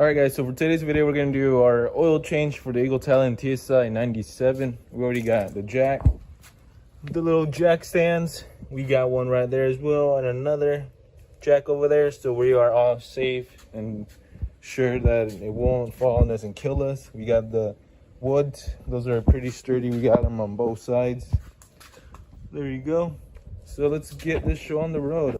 Alright guys, so for today's video we're going to do our oil change for the Eagle Talon Tsi 97. We already got the jack, the little jack stands. We got one right there as well, and another jack over there, so we are all safe and sure that it won't fall on us and kill us. We got the wood, those are pretty sturdy. We got them on both sides. There you go. So let's get this show on the road.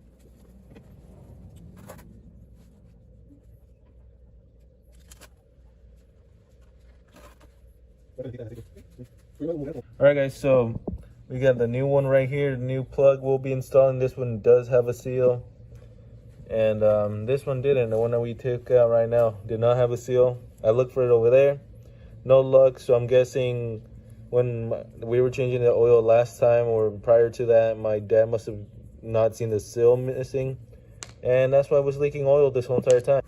Alright guys, so we got the new one right here. The new plug we'll be installing. This one does have a seal, and this one didn't. The one that we took out right now did not have a seal. I looked for it over there, no luck. So I'm guessing when we were changing the oil last time or prior to that, my dad must have not seen the seal missing, and that's why I was leaking oil this whole entire time.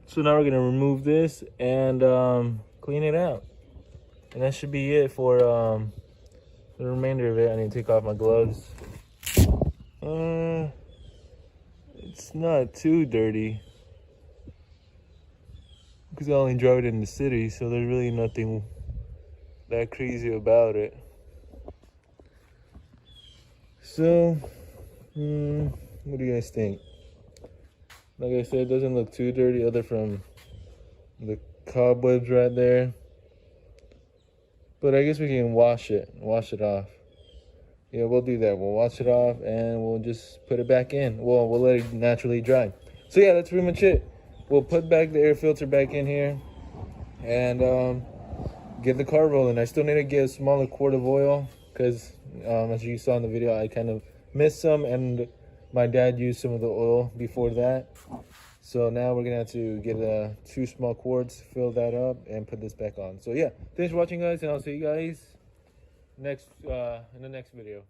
So now we're gonna remove this and clean it out, and that should be it for the remainder of it. I need to take off my gloves. It's not too dirty because I only drove it in the city, so there's really nothing that crazy about it. So, what do you guys think? Like I said, it doesn't look too dirty other from the cobwebs right there. But I guess we can wash it off. Yeah, we'll do that. We'll wash it off and we'll just put it back in. Well, we'll let it naturally dry. So yeah, that's pretty much it. We'll put back the air filter back in here and get the car rolling. I still need to get a smaller quart of oil because as you saw in the video, I kind of missed some, and my dad used some of the oil before that. So now we're gonna have to get 2 small quarts, fill that up, and put this back on. So yeah, thanks for watching guys, and I'll see you guys in the next video.